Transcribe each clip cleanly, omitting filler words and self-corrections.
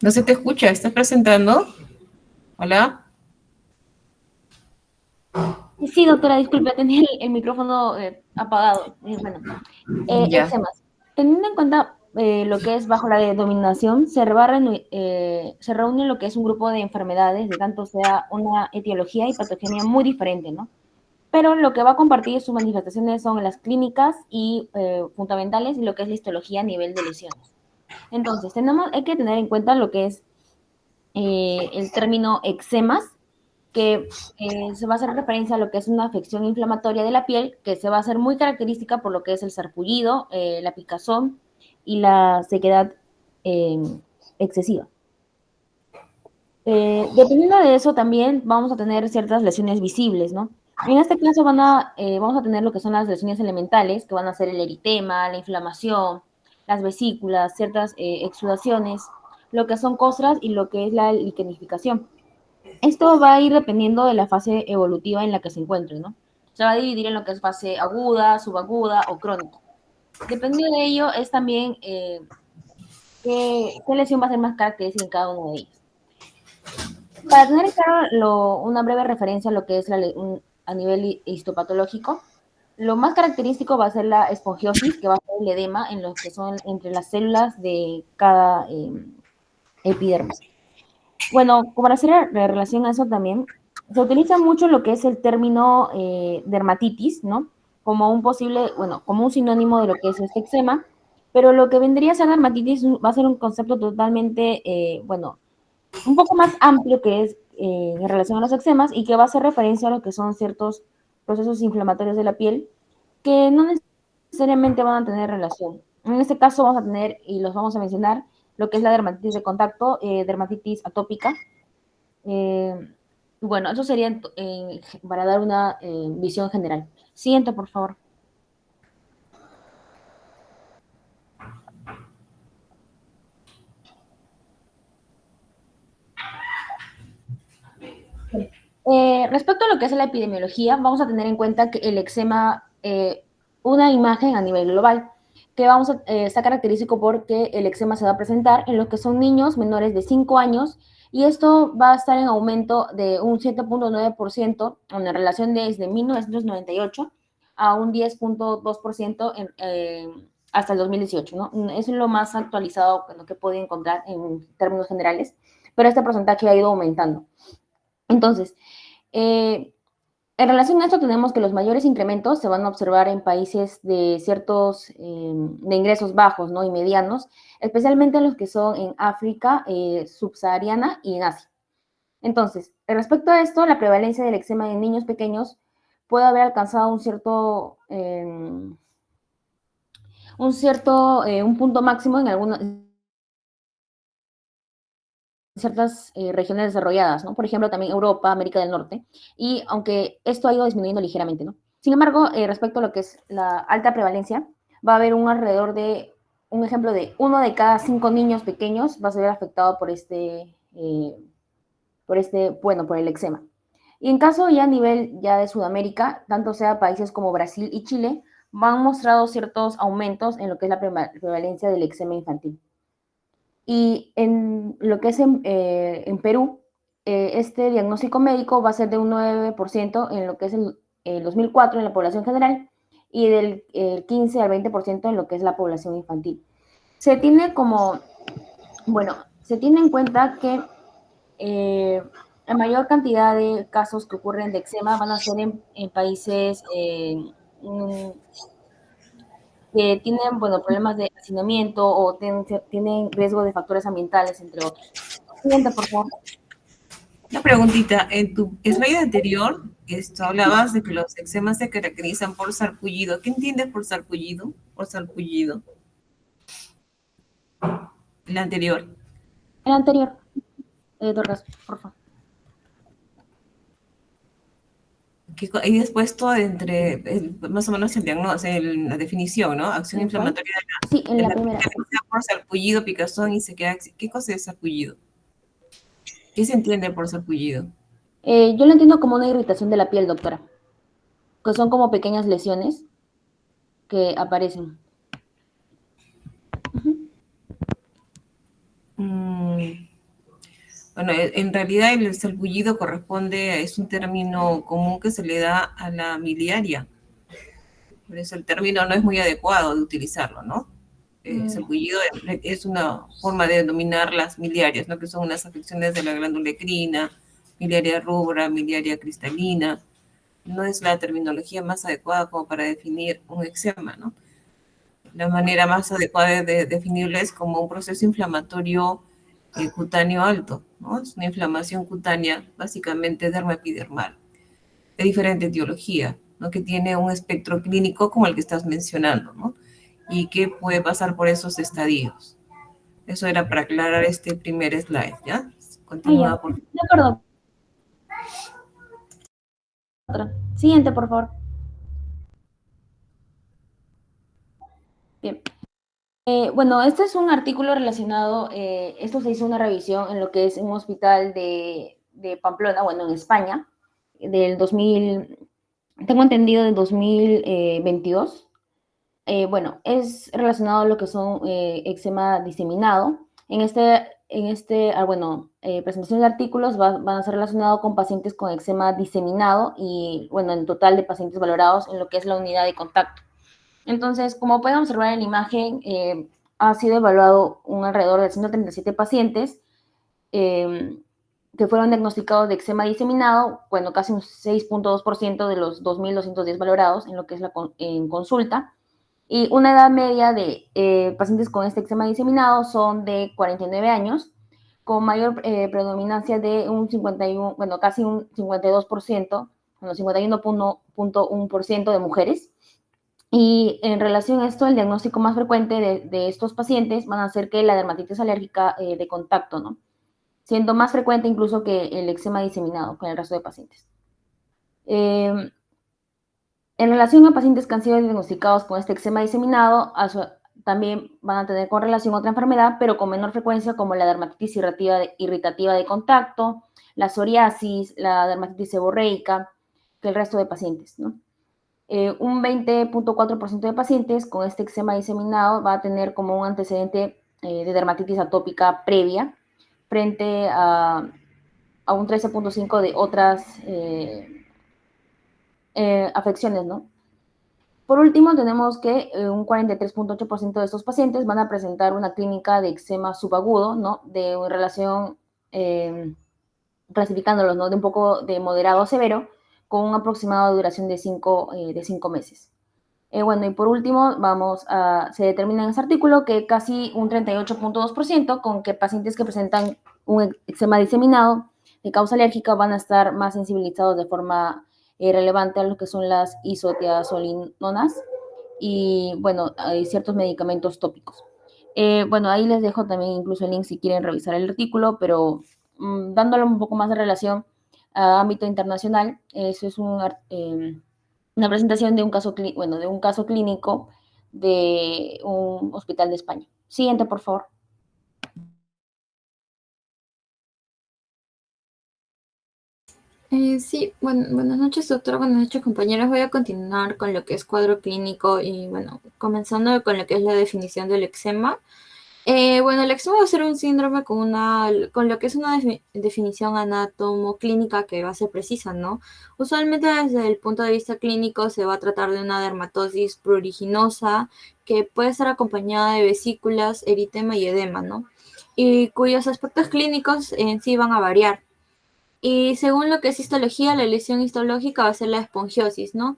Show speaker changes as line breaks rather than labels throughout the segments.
No se te escucha, ¿estás presentando? Hola.
Sí, doctora, disculpe, tenía el micrófono apagado.
Ya.
Eczemas. Teniendo en cuenta lo que es bajo la denominación, se reúne lo que es un grupo de enfermedades, de tanto sea una etiología y patogenia muy diferente, ¿no? Pero lo que va a compartir sus manifestaciones son las clínicas y fundamentales y lo que es la histología a nivel de lesiones. Entonces, hay que tener en cuenta lo que es el término eczemas, que se va a hacer referencia a lo que es una afección inflamatoria de la piel, que se va a hacer muy característica por lo que es el sarpullido, la picazón y la sequedad eh, excesiva. Dependiendo de eso, también vamos a tener ciertas lesiones visibles, ¿no? En este caso vamos a tener lo que son las lesiones elementales, que van a ser el eritema, la inflamación, las vesículas, ciertas exudaciones, lo que son costras y lo que es la liquenificación. Esto va a ir dependiendo de la fase evolutiva en la que se encuentre, ¿no? Se va a dividir en lo que es fase aguda, subaguda o crónica. Dependiendo de ello, es también qué lesión va a ser más característica en cada uno de ellos. Para tener claro una breve referencia a lo que es a nivel histopatológico, lo más característico va a ser la esponjiosis, que va a ser el edema en lo que son entre las células de cada epidermis. Bueno, para hacer relación a eso también, se utiliza mucho lo que es el término dermatitis, ¿no? Como un posible, bueno, como un sinónimo de lo que es este eczema, pero lo que vendría a ser dermatitis va a ser un concepto totalmente, bueno, un poco más amplio que es en relación a los eczemas y que va a hacer referencia a lo que son ciertos procesos inflamatorios de la piel que no necesariamente van a tener relación. En este caso vamos a tener, y los vamos a mencionar, lo que es la dermatitis de contacto, dermatitis atópica. Bueno, eso sería para dar una visión general. Siguiente, por favor. Respecto a lo que es la epidemiología, vamos a tener en cuenta que el eczema, una imagen a nivel global, que está característico porque el eczema se va a presentar en los que son niños menores de 5 años y esto va a estar en aumento de un 7.9% en relación desde 1998 a un 10.2% hasta el 2018, ¿no? Eso es lo más actualizado que puede encontrar en términos generales, pero este porcentaje ha ido aumentando. Entonces, en relación a esto tenemos que los mayores incrementos se van a observar en países de ciertos de ingresos bajos, ¿no? Y medianos, especialmente los que son en África subsahariana y en Asia. Entonces, respecto a esto, la prevalencia del eczema en niños pequeños puede haber alcanzado un punto máximo en ciertas regiones desarrolladas, ¿no? Por ejemplo, también Europa, América del Norte, y aunque esto ha ido disminuyendo ligeramente, ¿no? Sin embargo, respecto a lo que es la alta prevalencia, va a haber un ejemplo de 1 de cada 5 niños pequeños va a ser afectado por el eczema. Y en caso ya a nivel ya de Sudamérica, tanto sea países como Brasil y Chile, han mostrado ciertos aumentos en lo que es la prevalencia del eczema infantil. Y en lo que es en Perú, este diagnóstico médico va a ser de un 9% en lo que es el 2004 en la población general y del 15 al 20% en lo que es la población infantil. Se tiene se tiene en cuenta que la mayor cantidad de casos que ocurren de eczema van a ser en países que tienen, bueno, problemas de hacinamiento o tienen riesgo de factores ambientales, entre otros. Siguiente, por favor.
Una preguntita, en tu slide anterior, hablabas de que los eczemas se caracterizan por sarpullido. ¿Qué entiendes por sarpullido? Por sarpullido. El anterior.
El anterior, Dorcas, por favor.
Ahí después todo entre, más o menos el diagnóstico, la definición, ¿no? Acción
¿En cuál?
inflamatoria
Sí, en
de
la
la piel
primera.
por sarpullido, picazón y sequedad. ¿Qué cosa es sarpullido? ¿Qué se entiende por sarpullido?
Yo lo entiendo como una irritación de la piel, doctora, que son como pequeñas lesiones que aparecen.
Mm, bueno, en realidad el sarpullido corresponde, es un término común que se le da a la miliaria. Por eso el término no es muy adecuado de utilizarlo, ¿no? Sarpullido es una forma de denominar las miliarias, ¿no? Que son unas afecciones de la glándula endocrina, miliaria rubra, miliaria cristalina. No es la terminología más adecuada como para definir un eczema, ¿no? La manera más adecuada de definirlo es como un proceso inflamatorio cutáneo alto, ¿no? Es una inflamación cutánea, básicamente dermoepidermal, de diferente etiología, ¿no? Que tiene un espectro clínico como el que estás mencionando, ¿no? Y que puede pasar por esos estadios. Eso era para aclarar este primer slide, ¿ya?
Ah, ya.
Continúa por...
De acuerdo. Otra. Siguiente, por favor. Bien. Bueno, este es un artículo relacionado, esto se hizo una revisión en lo que es un hospital de Pamplona, bueno, en España, del 2000, tengo entendido del 2022. Bueno, es relacionado a lo que son eczema diseminado. Bueno, presentación de artículos van a ser relacionados con pacientes con eczema diseminado y, bueno, en total de pacientes valorados en lo que es la unidad de contacto. Entonces, como pueden observar en la imagen, ha sido evaluado un alrededor de 137 pacientes eh, que fueron diagnosticados de eczema diseminado, bueno, casi un 6.2% de los 2.210 valorados en lo que es en consulta. Y una edad media de pacientes con este eczema diseminado son de 49 años, con mayor predominancia de un 51, bueno, casi un 52%, bueno, 51.1% de mujeres. Y en relación a esto, el diagnóstico más frecuente de estos pacientes van a ser que la dermatitis alérgica de contacto, ¿no? Siendo más frecuente incluso que el eczema diseminado con el resto de pacientes. En relación a pacientes que han sido diagnosticados con este eczema diseminado, también van a tener con relación a otra enfermedad, pero con menor frecuencia, como la dermatitis irritativa de contacto, la psoriasis, la dermatitis seborreica, que el resto de pacientes, ¿no? Un 20.4% de pacientes con este eczema diseminado va a tener como un antecedente de dermatitis atópica previa frente a un 13.5% de otras afecciones, ¿no? Por último, tenemos que un 43.8% de estos pacientes van a presentar una clínica de eczema subagudo, ¿no? De relación, clasificándolos, ¿no? De un poco de moderado a severo, con un aproximado de duración de 5 meses. Bueno, y por último, se determina en ese artículo que casi un 38.2% con que pacientes que presentan un eczema diseminado de causa alérgica van a estar más sensibilizados de forma relevante a lo que son las isotiazolinonas y, bueno, hay ciertos medicamentos tópicos. Bueno, ahí les dejo también incluso el link si quieren revisar el artículo, pero dándole un poco más de relación a ámbito internacional, eso es una presentación de un caso, de un caso clínico de un hospital de España. Siguiente, por favor.
Sí, bueno, buenas noches, doctora, buenas noches, compañeros. Voy a continuar con lo que es cuadro clínico y, bueno, comenzando con lo que es la definición del eczema. Bueno, el eczema va a ser un síndrome con lo que es una definición anatomoclínica que va a ser precisa, ¿no? Usualmente desde el punto de vista clínico se va a tratar de una dermatosis pruriginosa que puede estar acompañada de vesículas, eritema y edema, ¿no? Y cuyos aspectos clínicos en sí van a variar. Y según lo que es histología, la lesión histológica va a ser la esponjiosis, ¿no?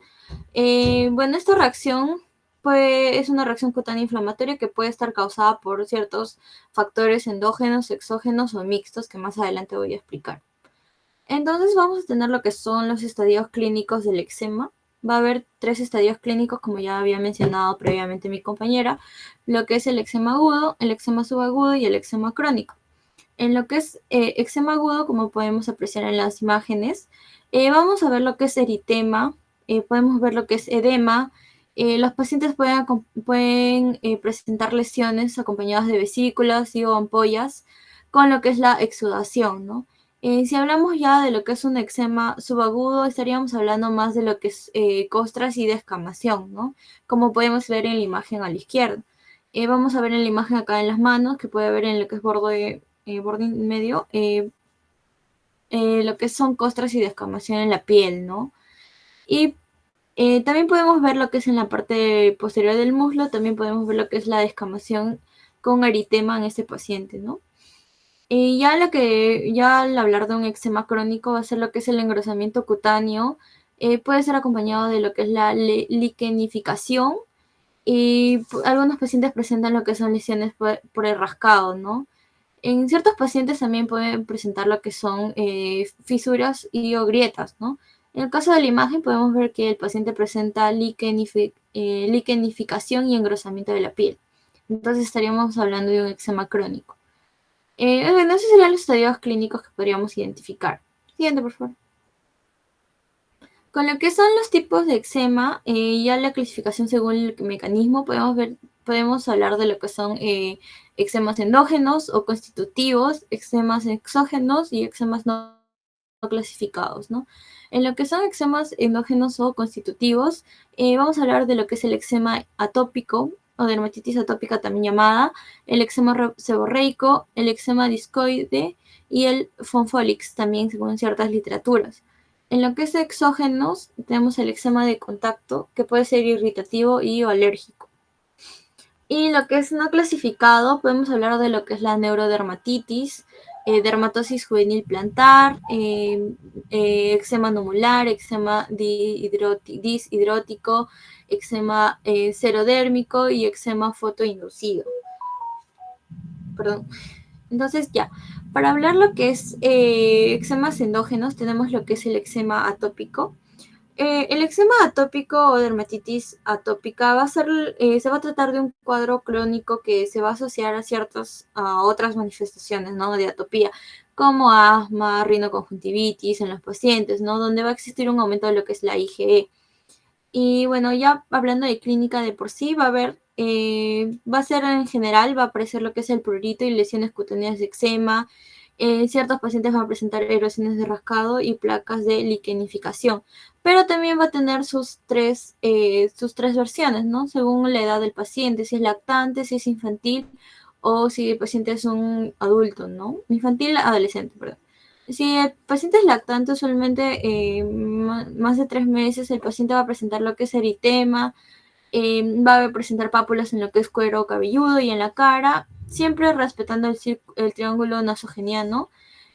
Bueno, esta reacción pues, es una reacción cutánea inflamatoria que puede estar causada por ciertos factores endógenos, exógenos o mixtos que más adelante voy a explicar. Entonces vamos a tener lo que son los estadios clínicos del eczema. Va a haber 3 estadios clínicos, como ya había mencionado previamente mi compañera, lo que es el eczema agudo, el eczema subagudo y el eczema crónico. En lo que es eczema agudo, como podemos apreciar en las imágenes, vamos a ver lo que es eritema, podemos ver lo que es edema. Los pacientes pueden presentar lesiones acompañadas de vesículas y o ampollas con lo que es la exudación, ¿no? Si hablamos ya de lo que es un eczema subagudo, estaríamos hablando más de lo que es costras y descamación, ¿no? Como podemos ver en la imagen a la izquierda. Vamos a ver en la imagen acá en las manos, que puede ver en lo que es borde medio, lo que son costras y descamación en la piel, ¿no? Y también podemos ver lo que es en la parte posterior del muslo, también podemos ver lo que es la descamación con eritema en este paciente, ¿no? Y ya al hablar de un eczema crónico va a ser lo que es el engrosamiento cutáneo, puede ser acompañado de lo que es la liquenificación y algunos pacientes presentan lo que son lesiones por el rascado, ¿no? En ciertos pacientes también pueden presentar lo que son fisuras y o grietas, ¿no? En el caso de la imagen podemos ver que el paciente presenta liquenificación y engrosamiento de la piel. Entonces estaríamos hablando de un eczema crónico. Bueno, esos serían los estadios clínicos que podríamos identificar. Siguiente, por favor. Con lo que son los tipos de eczema, ya la clasificación según el mecanismo, podemos hablar de lo que son eczemas endógenos o constitutivos, eczemas exógenos y eczemas no clasificados, ¿no? En lo que son eczemas endógenos o constitutivos, vamos a hablar de lo que es el eczema atópico o dermatitis atópica también llamada, el eczema seborreico, el eczema discoide y el fonfolix, también según ciertas literaturas. En lo que es exógenos, tenemos el eczema de contacto, que puede ser irritativo y o alérgico. Y lo que es no clasificado, podemos hablar de lo que es la neurodermatitis, dermatosis juvenil plantar, eczema numular, eczema dishidrótico, eczema serodérmico y eczema fotoinducido. Perdón. Entonces ya, para hablar lo que es eczemas endógenos, tenemos lo que es el eczema atópico. El eczema atópico o dermatitis atópica se va a tratar de un cuadro crónico que se va a asociar a otras manifestaciones, ¿no? De atopía, como asma, rinoconjuntivitis en los pacientes, ¿no? Donde va a existir un aumento de lo que es la IgE. Y bueno, ya hablando de clínica de por sí, va a ser en general, va a aparecer lo que es el prurito y lesiones cutáneas de eczema. Ciertos pacientes van a presentar erosiones de rascado y placas de liquenificación, pero también va a tener sus tres versiones, ¿no? Según la edad del paciente, si es lactante, si es infantil o si el paciente es un adulto, ¿no? Infantil, adolescente, perdón. Si el paciente es lactante, usualmente más de 3 meses, el paciente va a presentar lo que es eritema, va a presentar pápulas en lo que es cuero cabelludo y en la cara, siempre respetando el triángulo nasogeniano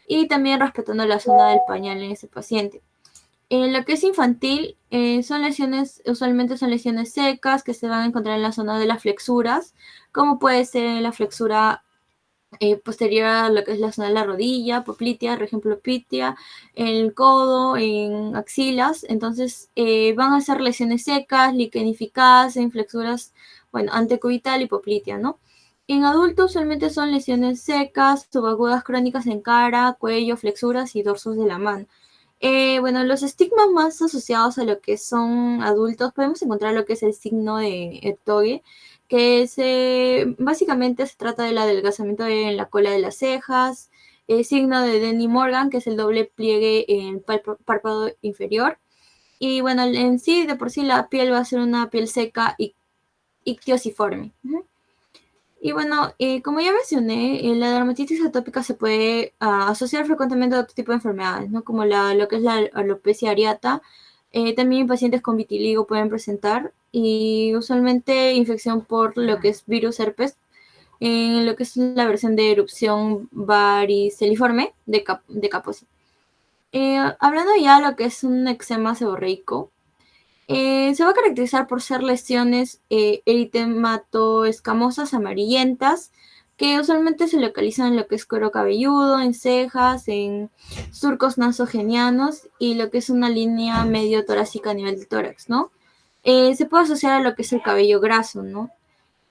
y también respetando la zona del pañal en ese paciente. En lo que es infantil, usualmente son lesiones secas que se van a encontrar en la zona de las flexuras, como puede ser la flexura posterior a lo que es la zona de la rodilla, poplitea, por ejemplo, pitia, en el codo, en axilas. Entonces, van a ser lesiones secas, liquenificadas, en flexuras, bueno, antecubital y poplitea, ¿no? En adultos usualmente son lesiones secas, subagudas crónicas en cara, cuello, flexuras y dorsos de la mano. Bueno, los estigmas más asociados a lo que son adultos, podemos encontrar lo que es el signo de Ertoge, que básicamente se trata del adelgazamiento en la cola de las cejas, el signo de Denny Morgan, que es el doble pliegue en el párpado inferior. Y bueno, en sí, de por sí, la piel va a ser una piel seca y ictiosiforme. Y bueno, como ya mencioné, la dermatitis atópica se puede asociar frecuentemente a otro tipo de enfermedades, ¿no? Como lo que es la alopecia areata. También pacientes con vitiligo pueden presentar y usualmente infección por lo que es virus herpes, en lo que es la versión de erupción variceliforme de Kaposi. Hablando ya de lo que es un eczema seborreico, se va a caracterizar por ser lesiones eritematoescamosas amarillentas que usualmente se localizan en lo que es cuero cabelludo, en cejas, en surcos nasogenianos y lo que es una línea medio torácica a nivel del tórax, ¿no? Se puede asociar a lo que es el cabello graso, ¿no?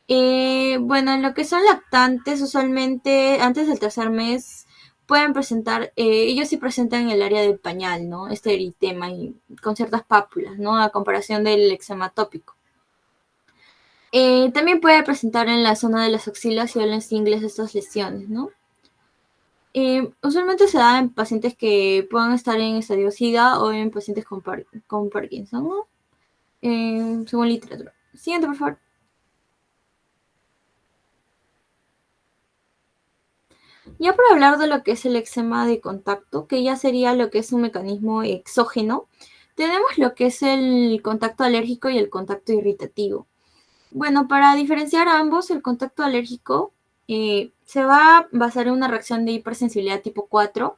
Bueno, lo que son lactantes, usualmente antes del tercer mes pueden presentar, ellos sí presentan el área del pañal, ¿no? Este eritema y con ciertas pápulas, ¿no? A comparación del eczema tópico. También puede presentar en la zona de las axilas y en las ingles estas lesiones, ¿no? Usualmente se da en pacientes que puedan estar en estadio SIDA o en pacientes con Parkinson, ¿no? Según literatura. Siguiente, por favor. Ya para hablar de lo que es el eczema de contacto, que ya sería lo que es un mecanismo exógeno, tenemos lo que es el contacto alérgico y el contacto irritativo. Bueno, para diferenciar ambos, el contacto alérgico se va a basar en una reacción de hipersensibilidad tipo 4,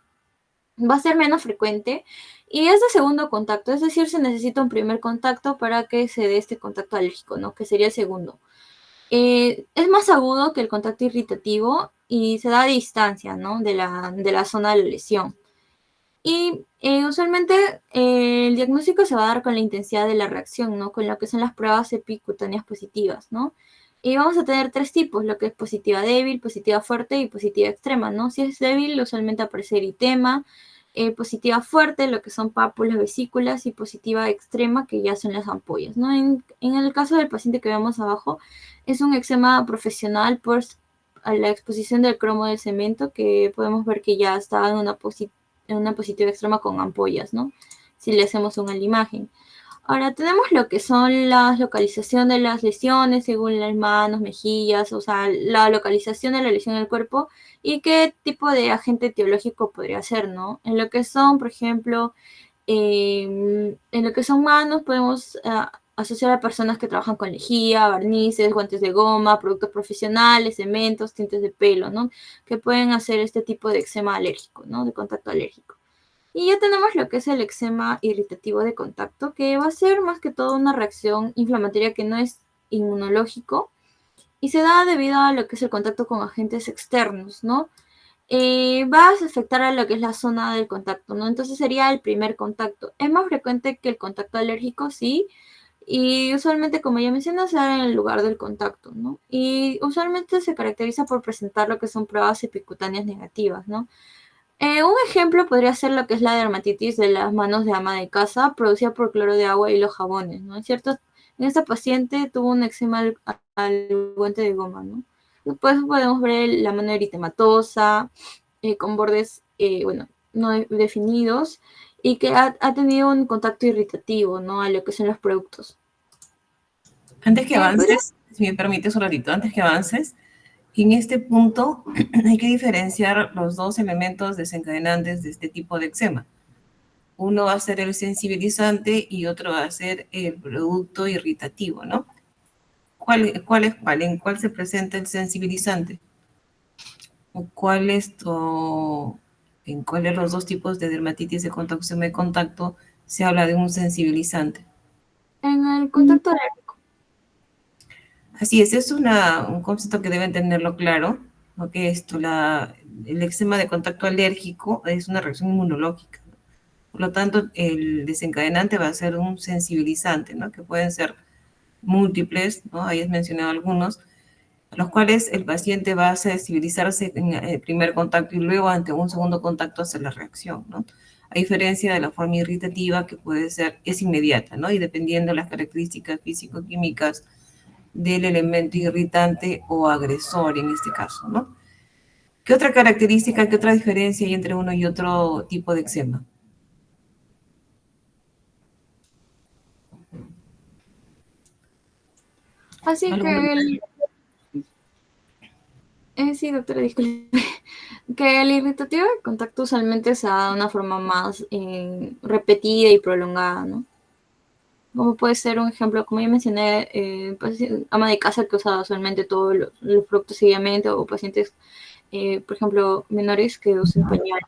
va a ser menos frecuente y es de segundo contacto, es decir, se necesita un primer contacto para que se dé este contacto alérgico, ¿no? Que sería el segundo. Es más agudo que el contacto irritativo y se da a distancia, ¿no? De la zona de la lesión. Y usualmente el diagnóstico se va a dar con la intensidad de la reacción, ¿no? Con lo que son las pruebas epicutáneas positivas, ¿no? Y vamos a tener tres tipos, lo que es positiva débil, positiva fuerte y positiva extrema, ¿no? Si es débil, usualmente aparece eritema, positiva fuerte, lo que son pápulas, vesículas, y positiva extrema, que ya son las ampollas, ¿no? En el caso del paciente que vemos abajo, es un eczema profesional por a la exposición del cromo del cemento, que podemos ver que ya está en una positiva extrema con ampollas, ¿no? Si le hacemos una imagen. Ahora tenemos lo que son la localización de las lesiones según las manos, mejillas, o sea, la localización de la lesión en el cuerpo y qué tipo de agente etiológico podría ser, ¿no? En lo que son, por ejemplo, en lo que son manos podemos asociar a personas que trabajan con lejía, barnices, guantes de goma, productos profesionales, cementos, tintes de pelo, ¿no? Que pueden hacer este tipo de eczema alérgico, ¿no? De contacto alérgico. Y ya tenemos lo que es el eczema irritativo de contacto, que va a ser más que todo una reacción inflamatoria que no es inmunológico y se da debido a lo que es el contacto con agentes externos, ¿no? Va a afectar a lo que es la zona del contacto, ¿no? Entonces sería el primer contacto. Es más frecuente que el contacto alérgico, sí, y usualmente, como ya mencioné, se da en el lugar del contacto, ¿no? Y usualmente se caracteriza por presentar lo que son pruebas epicutáneas negativas, ¿no? Un ejemplo podría ser lo que es la dermatitis de las manos de ama de casa, producida por cloro de agua y los jabones, ¿no es cierto? En esta paciente tuvo un eczema al guante de goma, ¿no? Después podemos ver la mano eritematosa, con bordes, bueno, no definidos, y que ha tenido un contacto irritativo, ¿no? A lo que son los productos.
Antes que
¿Podría?
avances, si me permites un ratito, antes que avances, en este punto hay que diferenciar los dos elementos desencadenantes de este tipo de eczema. Uno va a ser el sensibilizante y otro va a ser el producto irritativo, ¿no? ¿Cuál es cuál? ¿En cuál se presenta el sensibilizante? ¿O cuál es en cuál de los dos tipos de dermatitis de contacto de contacto se habla de un sensibilizante?
En el contacto alérgico.
Así es un concepto que deben tenerlo claro, ¿no? Que el eczema de contacto alérgico es una reacción inmunológica. Por lo tanto, el desencadenante va a ser un sensibilizante, ¿no? Que pueden ser múltiples, ¿no? Ahí has mencionado algunos, a los cuales el paciente va a sensibilizarse en el primer contacto y luego ante un segundo contacto hacer la reacción, ¿no? A diferencia de la forma irritativa que es inmediata, ¿no? Y dependiendo de las características físico-químicas del elemento irritante o agresor en este caso, ¿no? ¿Qué otra característica, qué otra diferencia hay entre uno y otro tipo de eczema?
Así
¿Alguna?
que sí, doctora, disculpe. Que el irritativo de contacto usualmente se da de una forma más repetida y prolongada, ¿no? Como puede ser un ejemplo, como ya mencioné, pues, ama de casa que usa usualmente todos los productos seguidamente, o pacientes, por ejemplo, menores que usan pañal.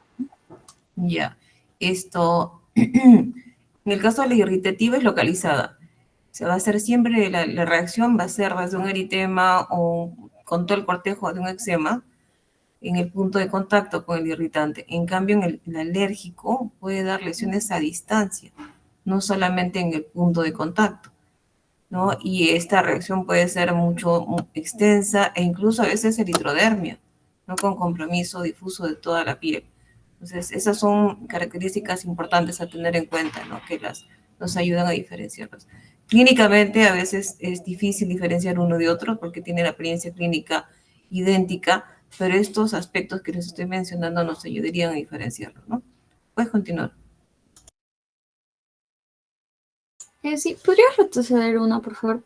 Ya, en el caso de la irritativa es localizada. Se va a hacer siempre, la reacción va a ser desde un eritema o con todo el cortejo de un eczema en el punto de contacto con el irritante. En cambio, en el alérgico puede dar lesiones a distancia, no solamente en el punto de contacto. ¿no? Y esta reacción puede ser mucho extensa e incluso a veces eritrodermia, ¿no? Con compromiso difuso de toda la piel. Entonces, esas son características importantes a tener en cuenta, ¿no? Que nos ayudan a diferenciarlos. Clínicamente, a veces es difícil diferenciar uno de otro porque tienen la apariencia clínica idéntica, pero estos aspectos que les estoy mencionando nos ayudarían a diferenciarlos, ¿no? Puedes continuar.
Sí, ¿podrías retroceder una, por favor?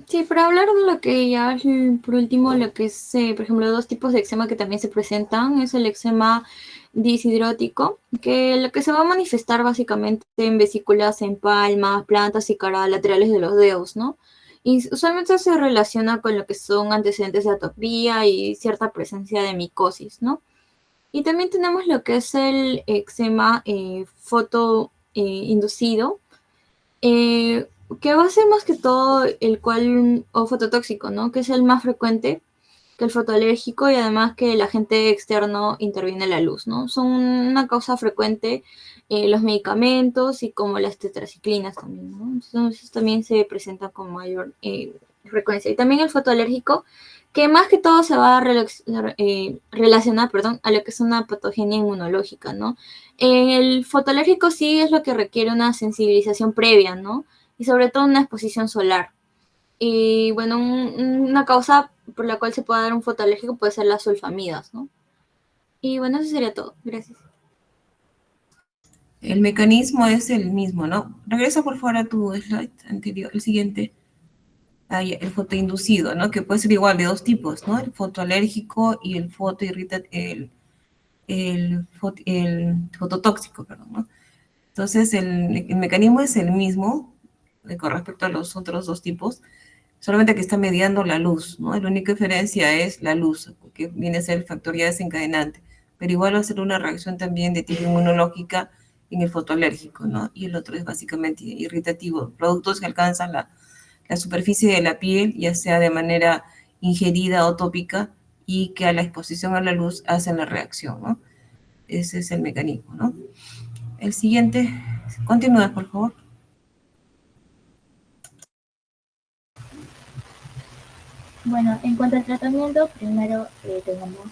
Sí, para hablar de lo que ya es, por último, lo que es, por ejemplo, dos tipos de eczema que también se presentan, es el eczema disidrótico, que lo que se va a manifestar básicamente en vesículas en palmas, plantas y caras laterales de los dedos, ¿no? Y usualmente se relaciona con lo que son antecedentes de atopía y cierta presencia de micosis, ¿no? Y también tenemos lo que es el eczema fotoinducido, eh, que va a ser más que todo el cual, o fototóxico, ¿no? Que es el más frecuente que el fotoalérgico y además que el agente externo interviene en la luz, ¿no? Son una causa frecuente los medicamentos y como las tetraciclinas también, ¿no? Entonces también se presentan con mayor frecuencia. Y también el fotoalérgico, que más que todo se va a relacionar, perdón, a lo que es una patogenia inmunológica, ¿no? El fotoalérgico sí es lo que requiere una sensibilización previa, ¿no? Y sobre todo una exposición solar. Y bueno, una causa por la cual se puede dar un fotoalérgico puede ser las sulfamidas, ¿no? Y bueno, eso sería todo. Gracias.
El mecanismo es el mismo, ¿no? Regresa por favor a tu slide anterior, el siguiente. El fotoinducido, ¿no? Que puede ser igual de dos tipos, ¿no? El fotoalérgico y el el fototóxico, perdón, ¿no? Entonces, el mecanismo es el mismo con respecto a los otros dos tipos, solamente que está mediando la luz, ¿no? La única diferencia es la luz, que viene a ser el factor ya desencadenante, pero igual va a ser una reacción también de tipo inmunológica en el fotoalérgico, ¿no? Y el otro es básicamente irritativo, productos que alcanzan la superficie de la piel, ya sea de manera ingerida o tópica, y que a la exposición a la luz hacen la reacción, ¿no? Ese es el mecanismo, ¿no? El siguiente, continúa, por favor.
Bueno, en cuanto al tratamiento, primero tenemos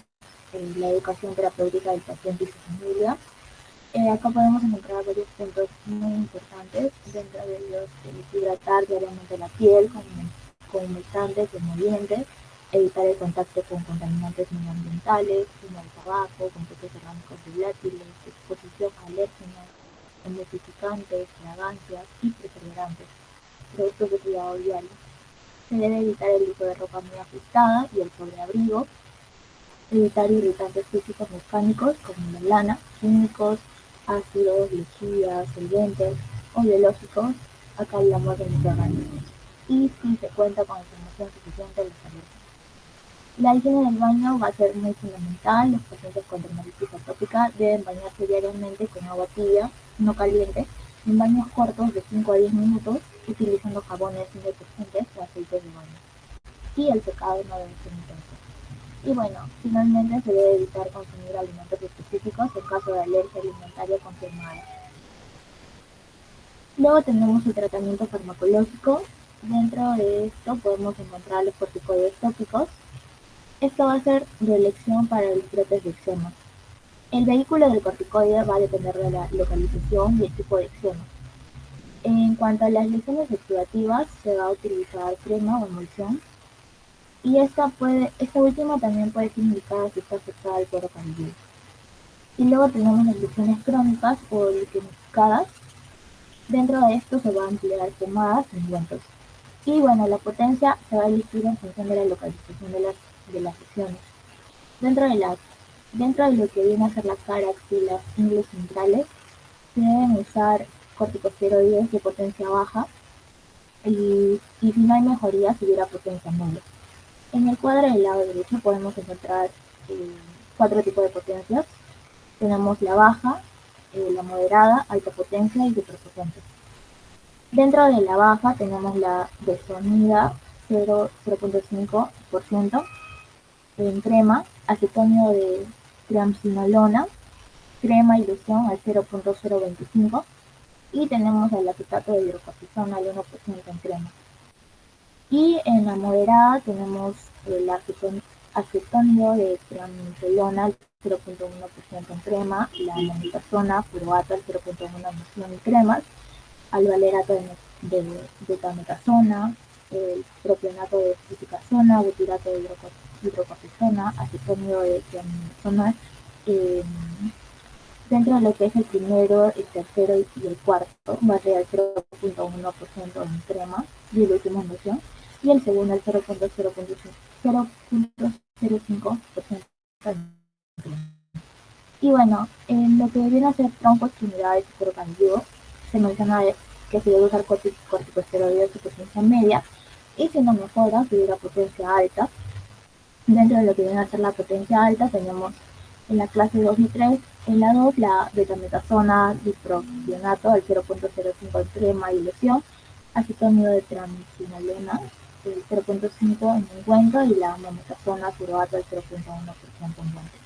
la educación terapéutica del paciente y su familia. Acá podemos encontrar varios puntos muy importantes, dentro de ellos hidratar diariamente la piel con humectantes, emolientes, evitar el contacto con contaminantes medioambientales, como el tabaco, compuestos orgánicos volátiles, exposición a alérgenos, emulsificantes, fragancias y preservantes, productos de cuidado diario. Se debe evitar el uso de ropa muy ajustada y el sobreabrigo, evitar irritantes físicos mecánicos como la lana, químicos, ácidos, lechidas, solventes o biológicos, acá hablamos de microorganismos, y si se cuenta con información suficiente de los alertas. La higiene del baño va a ser muy fundamental. Los pacientes con dermatitis atópica deben bañarse diariamente con agua tibia, no caliente, en baños cortos de 5 a 10 minutos, utilizando jabones sin detergentes o aceites de baño. Y el secado no debe ser intenso. Y bueno, finalmente se debe evitar consumir alimentos específicos en caso de alergia alimentaria confirmada. Luego tenemos el tratamiento farmacológico. Dentro de esto podemos encontrar los corticoides tópicos. Esto va a ser de elección para los brotes de eczema. El vehículo del corticoide va a depender de la localización y el tipo de eczema. En cuanto a las lesiones exudativas, se va a utilizar crema o emulsión. Y esta última también puede ser indicada si está afectada al cuero cabelludo. Y luego tenemos las lesiones crónicas o liquenificadas. Dentro de esto se van a emplear pomadas y ungüentos. Y bueno, la potencia se va a elegir en función de la localización de las lesiones. Dentro de lo que viene a ser la cara, axilas, ingles centrales, se deben usar corticosteroides de potencia baja y si no hay mejoría, se hubiera potencia nula. En el cuadro del lado derecho podemos encontrar 4 tipos de potencias. Tenemos la baja, la moderada, alta potencia y superpotente. Dentro de la baja tenemos la desonida 0.5%, en crema, acetonio de triamcinolona, crema ilusión al 0.025 y tenemos el acetato de hidrocortisona al 1% en crema. Y en la moderada tenemos el acetónido de triamcinolona al 0.1% en crema, la mometasona furoata al 0.1% en cremas, alvalerato de betametasona, el propionato de fluticasona, butirato de hidrocortisona, acetónido de triamcinolona, dentro de lo que es el primero, el tercero y el cuarto, va a ser el 0.1% en crema y el último en loción, y el segundo el 0.05% en crema. Y bueno, en lo que viene a ser tronco, extremidades y cuero cabelludo, se menciona que se debe usar corticosteroides de potencia media, y si no mejora, si hubiera potencia alta. Dentro de lo que viene a ser la potencia alta, tenemos en la clase 2 y 3, en la 2 la betametasona, dipropionato al 0.05 en crema y loción, acetónido de triamcinolona, el 0.5 en ungüento y la mometasona furoato al 0.1% en ungüento.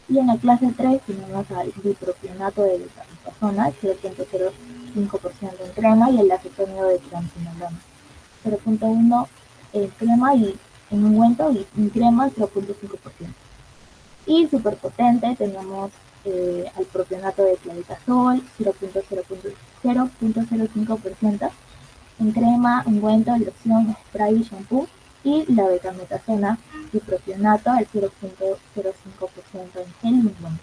Y en la clase 3 tenemos al dipropionato de betametasona, el 0.05% en crema y el acetónido de triamcinolona, 0.1 en crema y en ungüento y en crema 0.5%. Y superpotente tenemos al propionato de clavitazol, 0.05% en crema, ungüento, loción, spray y shampoo, y la betametasona y propionato al 0.05% en gel y ungüento.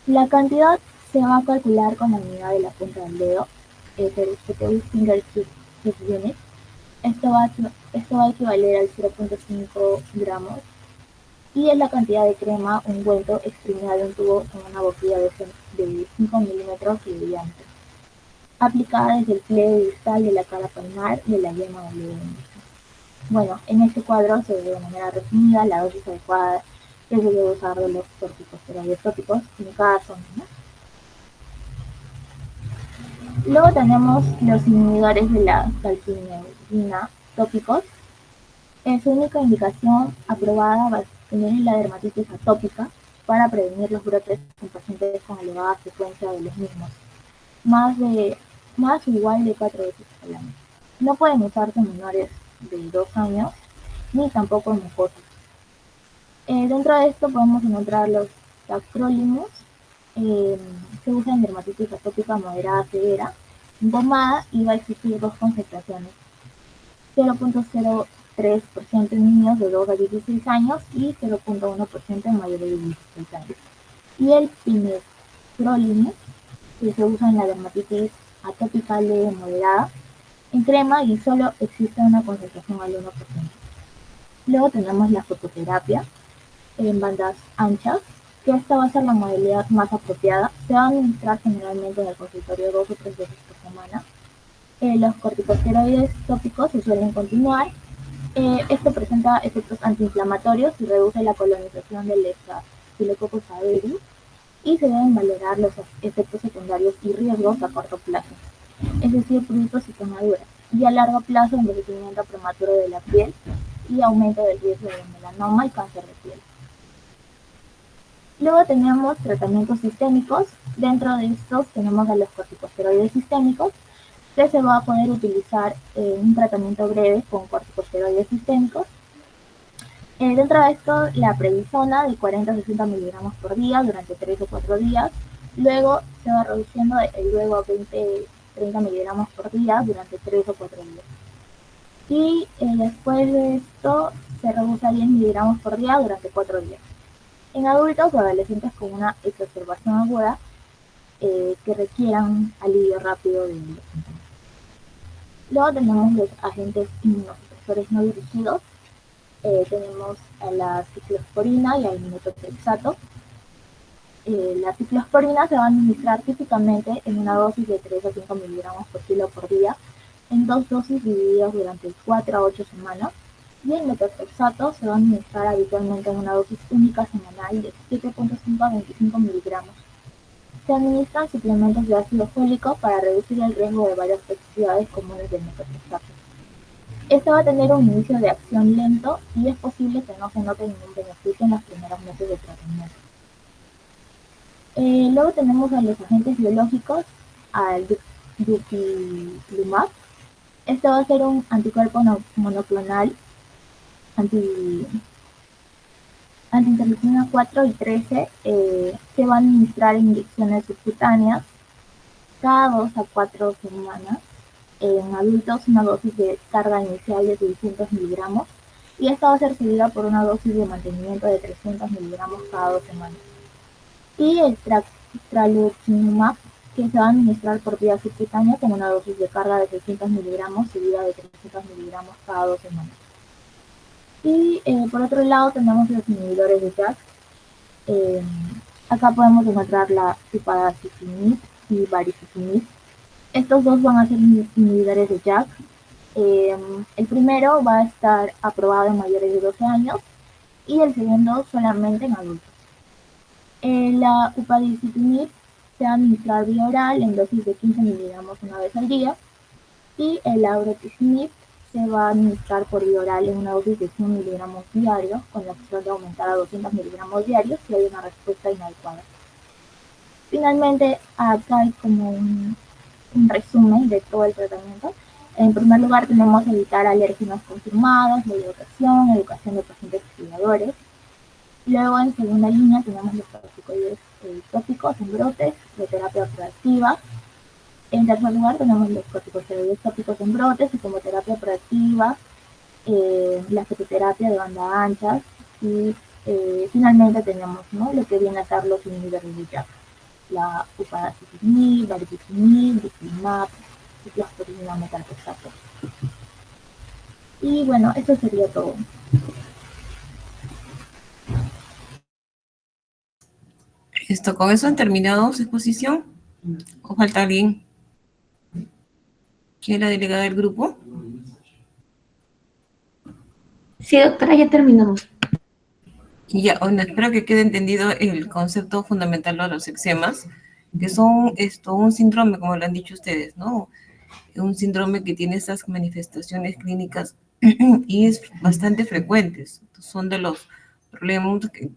La cantidad se va a calcular con la unidad de la punta del dedo, el PTU Finger Tip Unit. Esto va a equivaler al 0.5 gramos y es la cantidad de crema ungüento exprimida de un tubo en una boquilla de 5 milímetros de diámetro, aplicada desde el pliegue distal de la cara palmar de la yema del dedo índice. Bueno, en este cuadro se ve de manera resumida la dosis adecuada que se debe usar de los corticosteroides tópicos en cada zona, ¿no? Luego tenemos los inhibidores de la calcineuridina tópicos. En su única indicación aprobada va a tener la dermatitis atópica para prevenir los brotes en pacientes con elevada frecuencia de los mismos, más o igual de 4 veces al año. No pueden usarse en menores de 2 años ni tampoco en mucosos. Dentro de esto podemos encontrar los tacrolimus, se usa en dermatitis atópica moderada severa, en pomada, y va a existir 2 concentraciones, 0.03% en niños de 2 a 16 años y 0.1% en mayores de 16 años. Y el pimestrolimus, que se usa en la dermatitis atópica leve moderada, en crema, y solo existe una concentración al 1%. Luego tenemos la fototerapia en bandas anchas, que esta va a ser la modalidad más apropiada. Se va a administrar generalmente en el consultorio 2 o 3 veces por semana. Los corticosteroides tópicos se suelen continuar. Esto presenta efectos antiinflamatorios y reduce la colonización del Staphylococcus aureus, y se deben valorar los efectos secundarios y riesgos a corto plazo, es decir, brutos y quemaduras, y a largo plazo envejecimiento prematuro de la piel y aumento del riesgo de melanoma y cáncer de piel. Luego tenemos tratamientos sistémicos. Dentro de estos tenemos a los corticosteroides sistémicos, que se va a poder utilizar un tratamiento breve con corticosteroides sistémicos. Dentro de esto, la prednisona de 40 a 60 miligramos por día durante 3 o 4 días. Luego se va reduciendo luego a 20-30 miligramos por día durante 3 o 4 días. Y después de esto se reduce a 10 miligramos por día durante 4 días. En adultos o adolescentes con una exacerbación aguda que requieran alivio rápido de los síntomas. Luego tenemos los agentes inmunosupresores no dirigidos. Tenemos a la ciclosporina y al metotrexato. La ciclosporina se va a administrar típicamente en una dosis de 3 a 5 miligramos por kilo por día, en 2 dosis divididas durante 4 a 8 semanas. Y el metotrexato se va a administrar habitualmente en una dosis única semanal de 7.5 a 25 miligramos. Se administran suplementos de ácido fólico para reducir el riesgo de varias toxicidades comunes del metotrexato. Este va a tener un inicio de acción lento y es posible que no se note ningún beneficio en los primeros meses de tratamiento. Luego tenemos a los agentes biológicos, al dupilumab. Este va a ser un anticuerpo monoclonal anti, anti-interleucina 4 y 13. Se va a administrar inyecciones subcutáneas cada 2 a 4 semanas. En adultos, una dosis de carga inicial de 600 miligramos, y esta va a ser seguida por una dosis de mantenimiento de 300 miligramos cada 2 semanas. Y el tralokinumab, que se va a administrar por vía subcutánea con una dosis de carga de 600 miligramos seguida de 300 miligramos cada 2 semanas. Y por otro lado tenemos los inhibidores de JAK. Acá podemos encontrar la upadacitinib y baricitinib. Estos dos van a ser inhibidores de JAK. El primero va a estar aprobado en mayores de 12 años y el segundo solamente en adultos. La upadacitinib se va a administrar vía oral en dosis de 15 miligramos una vez al día, y el abrocitinib se va a administrar por vía oral en una dosis de 100 miligramos diarios, con la opción de aumentar a 200 miligramos diarios si hay una respuesta inadecuada. Finalmente, acá hay como un resumen de todo el tratamiento. En primer lugar, tenemos evitar alérgenos confirmados, la educación de pacientes cuidadores. Luego, en segunda línea, tenemos los corticoides tópicos en brotes de terapia proactiva. En tercer lugar, tenemos los corticosteroides tópicos en brotes y como terapia proactiva, la fitoterapia de banda ancha, y finalmente tenemos, ¿no?, lo que viene a ser los inhibidores de JAK, la upadacitinib, baricitinib, dupilumab, ciclosporina, metaltrexato. Y bueno, eso sería todo.
¿Con eso han terminado su exposición? ¿O falta alguien? ¿Quién es la delegada del grupo?
Sí, doctora, ya terminamos.
Y ya, bueno, espero que quede entendido el concepto fundamental de los eczemas, que son un síndrome, como lo han dicho ustedes, ¿no? Un síndrome que tiene esas manifestaciones clínicas y es bastante frecuentes. Son de los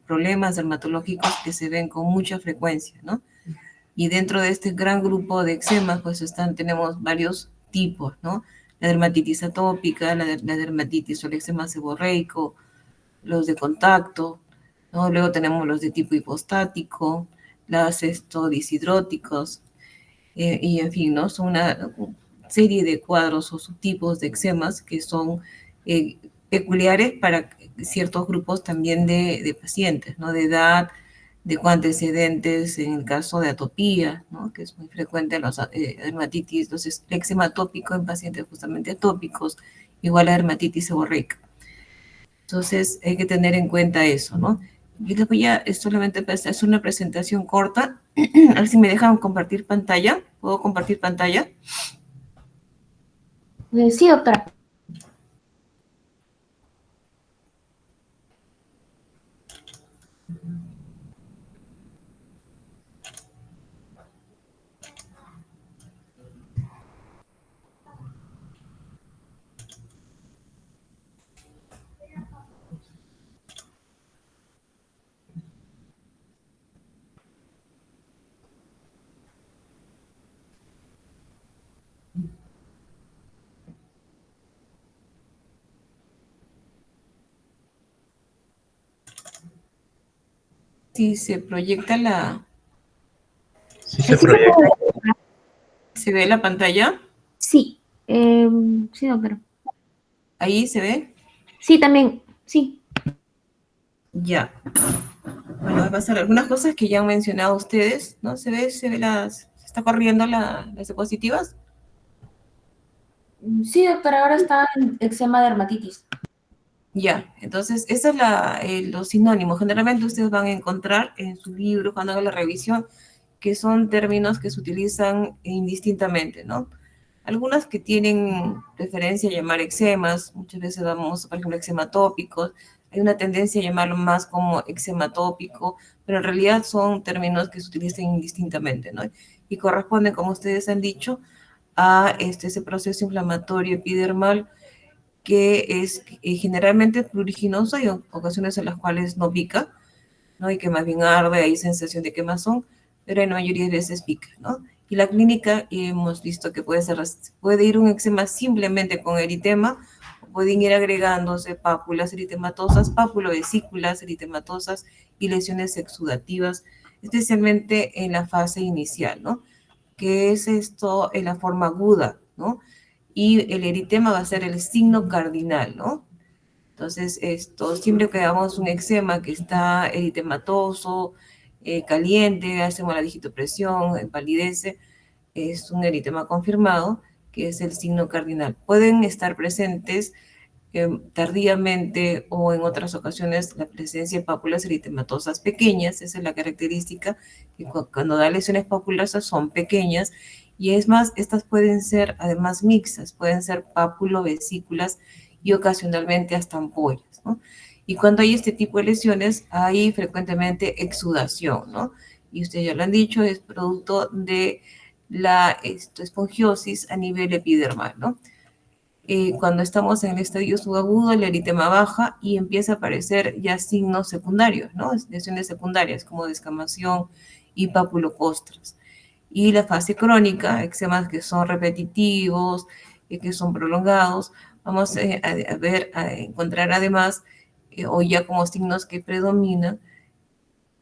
problemas dermatológicos que se ven con mucha frecuencia, ¿no? Y dentro de este gran grupo de eczemas, pues tenemos varios tipos, ¿no? La dermatitis atópica, la dermatitis o el eczema seborreico, los de contacto, ¿no? Luego tenemos los de tipo hipostático, las disidróticos, y en fin, ¿no? Son una serie de cuadros o subtipos de eczemas que son peculiares para ciertos grupos también de pacientes, ¿no? De edad, de antecedentes, en el caso de atopía, ¿no?, que es muy frecuente en los dermatitis, entonces el eczema atópico en pacientes justamente atópicos, igual a dermatitis seborreica. Entonces hay que tener en cuenta eso, ¿no? Yo les voy a solamente hacer una presentación corta. A ver si me dejan compartir pantalla. ¿Puedo compartir pantalla?
Sí, doctora.
Si se proyecta
Sí se proyecta.
¿Se ve la pantalla?
Sí, sí, doctora.
¿Ahí se ve?
Sí, también, sí.
Ya. Bueno, voy a pasar algunas cosas que ya han mencionado ustedes, ¿no? ¿Se está corriendo las diapositivas?
Sí, doctora, ahora está en eczema dermatitis.
Ya, entonces, esos son los sinónimos. Generalmente ustedes van a encontrar en su libro, cuando hagan la revisión, que son términos que se utilizan indistintamente, ¿no? Algunas que tienen referencia a llamar eczemas, muchas veces damos, por ejemplo, eczema tópicos, hay una tendencia a llamarlo más como eczema tópico, pero en realidad son términos que se utilizan indistintamente, ¿no? Y corresponden, como ustedes han dicho, a ese proceso inflamatorio epidermal que es generalmente pruriginoso y ocasiones en las cuales no pica, ¿no? Y que más bien arde, hay sensación de quemazón, pero en la mayoría de veces pica, ¿no? Y la clínica hemos visto que puede ir un eczema simplemente con eritema, o pueden ir agregándose pápulas eritematosas, papulovesículas eritematosas y lesiones exudativas, especialmente en la fase inicial, ¿no? Que es esto en la forma aguda, ¿no? Y el eritema va a ser el signo cardinal, ¿no? Entonces, siempre que hagamos un eczema que está eritematoso, caliente, hacemos la digitopresión, palidece, es un eritema confirmado, que es el signo cardinal. Pueden estar presentes tardíamente o en otras ocasiones la presencia de pápulas eritematosas pequeñas, esa es la característica, que cuando da lesiones papulosas son pequeñas, y es más, estas pueden ser además mixtas, pueden ser papulovesículas y ocasionalmente hasta ampollas, ¿no? Y cuando hay este tipo de lesiones, hay frecuentemente exudación, ¿no? Y ustedes ya lo han dicho, es producto de la espongiosis a nivel epidermal, ¿no? Cuando estamos en el estadio subagudo, el eritema baja y empieza a aparecer ya signos secundarios, ¿no? Lesiones secundarias como descamación y papulocostras. Y la fase crónica, eczemas que son repetitivos, que son prolongados, vamos a encontrar además, o ya como signos que predominan,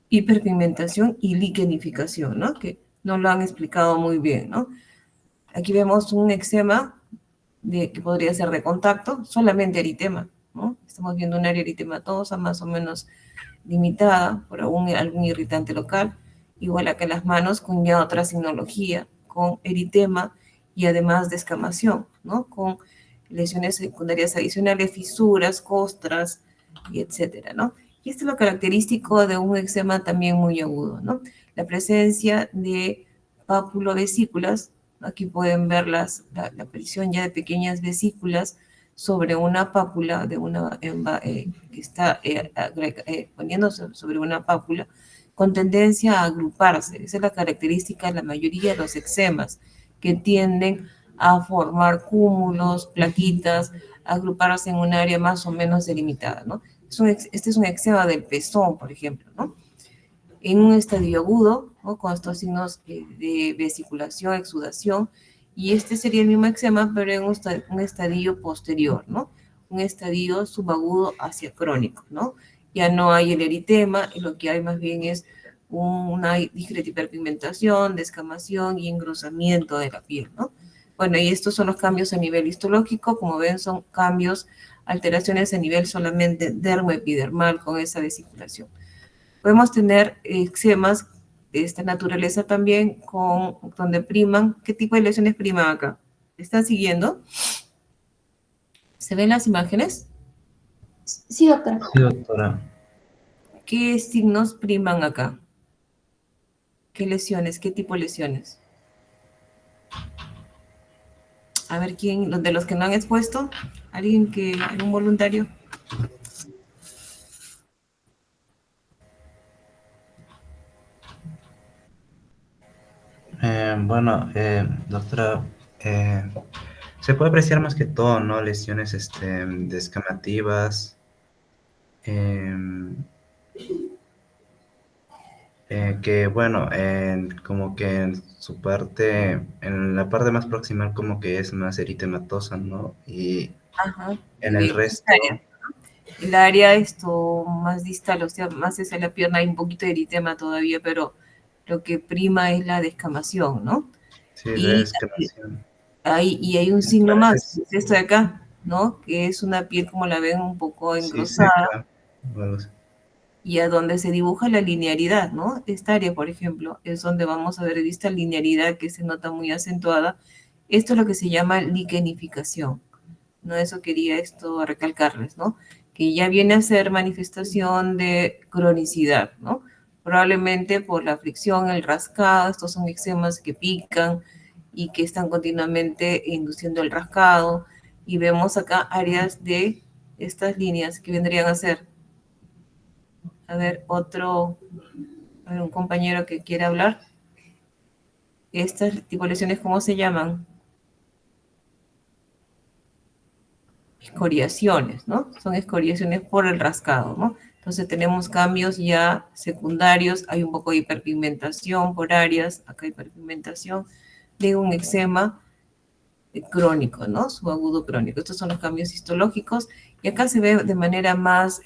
hiperpigmentación y liquenificación, ¿no? Que nos lo han explicado muy bien, ¿no? Aquí vemos un eczema que podría ser de contacto, solamente eritema, ¿no? Estamos viendo un área eritematosa más o menos limitada por algún irritante local, igual acá en las manos con ya otra signología, con eritema y además descamación, ¿no? Con lesiones secundarias adicionales, fisuras, costras, y etcétera, ¿no? Y esto es lo característico de un eczema también muy agudo, ¿no? La presencia de papulovesículas, aquí pueden ver la aparición ya de pequeñas vesículas sobre una pápula de que está poniéndose sobre una pápula con tendencia a agruparse. Esa es la característica de la mayoría de los eczemas, que tienden a formar cúmulos, plaquitas, a agruparse en un área más o menos delimitada, ¿no? Este es un eczema del pezón, por ejemplo, ¿no? En un estadio agudo, ¿no? Con estos signos de vesiculación, exudación, y este sería el mismo eczema, pero en un estadio posterior, ¿no? Un estadio subagudo hacia crónico, ¿no? Ya no hay el eritema, y lo que hay más bien es una discreta hiperpigmentación, descamación y engrosamiento de la piel, ¿no? Bueno, y estos son los cambios a nivel histológico, como ven, son cambios, alteraciones a nivel solamente dermoepidermal con esa vesiculación. Podemos tener eczemas de esta naturaleza también, donde priman. ¿Qué tipo de lesiones priman acá? ¿Están siguiendo? ¿Se ven las imágenes?
Sí, doctora.
Sí, doctora.
¿Qué signos priman acá? ¿Qué lesiones? ¿Qué tipo de lesiones? A ver, ¿quién? ¿De los que no han expuesto? ¿Algún voluntario?
Bueno, doctora, se puede apreciar más que todo, ¿no? Lesiones descamativas, em, que bueno, como que en la parte más proximal como que es más eritematosa, ¿no? Y
Ajá.
en el resto,
El área más distal, o sea, más hacia la pierna, hay un poquito de eritema todavía, pero lo que prima es la descamación, ¿no?
sí, la
Y
descamación.
hay un signo más, que es esto de acá, ¿no? Que es una piel, como la ven, un poco
Sí,
engrosada,
seca. Bueno,
y a donde se dibuja la linearidad, ¿no? Esta área, por ejemplo, es donde vamos a ver esta linearidad que se nota muy acentuada. Esto es lo que se llama liquenificación, ¿no? Eso quería recalcarles, ¿no? Que ya viene a ser manifestación de cronicidad, ¿no? Probablemente por la fricción, el rascado, estos son eczemas que pican y que están continuamente induciendo el rascado. Y vemos acá áreas de estas líneas que vendrían a ser, a ver, un compañero que quiera hablar. Estas tipolaciones, ¿cómo se llaman? escoriaciones, ¿no? Son escoriaciones por el rascado, ¿no? Entonces tenemos cambios ya secundarios, hay un poco de hiperpigmentación por áreas, acá hay hiperpigmentación de un eczema crónico, ¿no? Subagudo crónico. Estos son los cambios histológicos y acá se ve de manera más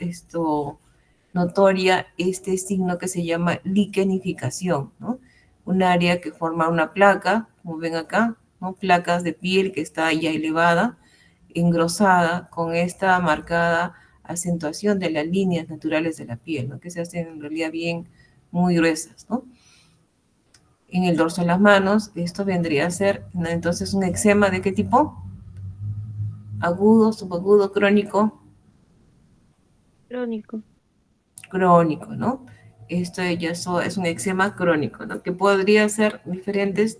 notoria este signo que se llama liquenificación, ¿no? Un área que forma una placa, como ven acá, ¿no? Placas de piel que está ya elevada, engrosada, con esta marcada acentuación de las líneas naturales de la piel, ¿no? Que se hacen en realidad bien muy gruesas, ¿no? En el dorso de las manos, esto vendría a ser, ¿no? Entonces, un eczema ¿de qué tipo? Agudo, subagudo, crónico.
Crónico.
Crónico, ¿no? Esto ya es un eczema crónico, ¿no? Que podría ser diferentes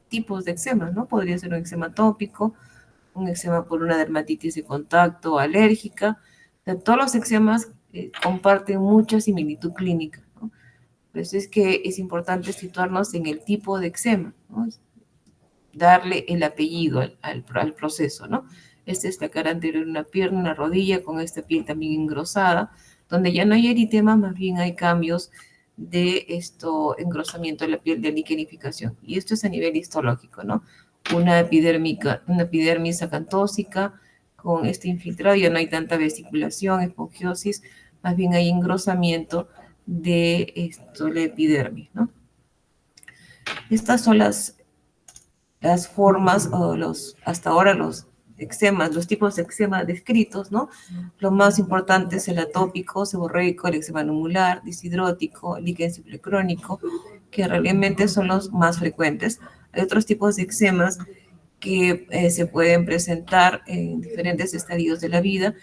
tipos de eczemas, ¿no? Podría ser un eczema tópico, un eczema por una dermatitis de contacto alérgica. O sea, todos los eczemas comparten mucha similitud clínica, ¿no? Por eso es que es importante situarnos en el tipo de eczema, ¿no? Darle el apellido al proceso, ¿no? Esta es la cara anterior de una pierna, una rodilla, con esta piel también engrosada, donde ya no hay eritema, más bien hay cambios de engrosamiento de la piel, de liquenificación. Y esto es a nivel histológico, ¿no? Una epidermis acantósica con este infiltrado, ya no hay tanta vesiculación, esponjiosis, más bien hay engrosamiento de la epidermis, ¿no? Estas son las formas o hasta ahora los eczemas, los tipos de eczema descritos, ¿no? Lo más importante es el atópico, seborreico, el eczema numular, disidrótico, líquen simple crónico, que realmente son los más frecuentes. Hay otros tipos de eczemas que se pueden presentar en diferentes estadios de la vida,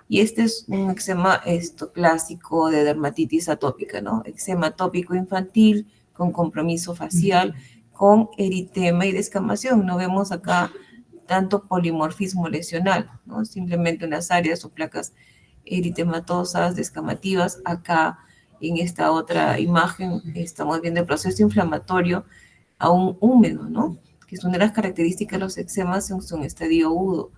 y este es un eczema clásico de dermatitis atópica, ¿no? Eczema atópico infantil con compromiso facial, con eritema y descamación. No vemos acá tanto polimorfismo lesional, ¿no? Simplemente unas áreas o placas eritematosas, descamativas. Acá en esta otra imagen estamos viendo el proceso inflamatorio aún húmedo, ¿no? Que es una de las características de los eczemas en su estadio agudo.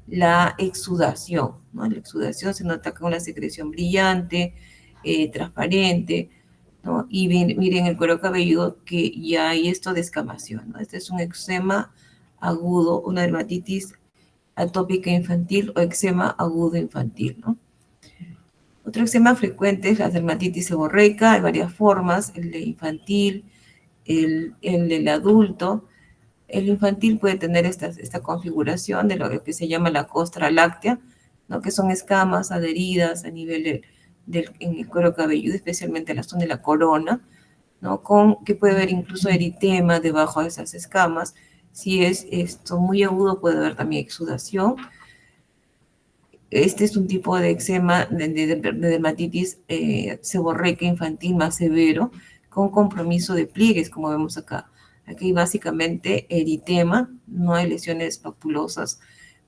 La exudación, ¿no? La exudación se nota con la secreción brillante, transparente, ¿no? Y miren el cuero cabelludo que ya hay esto de escamación, ¿no? Este es un eczema agudo, una dermatitis atópica infantil o eczema agudo infantil, ¿no? Otro eczema frecuente es la dermatitis seborreica, hay varias formas, el de infantil, el del adulto. El infantil puede tener esta configuración de lo que se llama la costra láctea, ¿no? Que son escamas adheridas a nivel en el cuero cabelludo, especialmente en la zona de la corona, ¿no? Que puede haber incluso eritema debajo de esas escamas. Si es esto muy agudo, puede haber también exudación. Este es un tipo de eczema de dermatitis seborreica infantil más severo, con compromiso de pliegues, como vemos acá. Aquí hay básicamente eritema, no hay lesiones papulosas.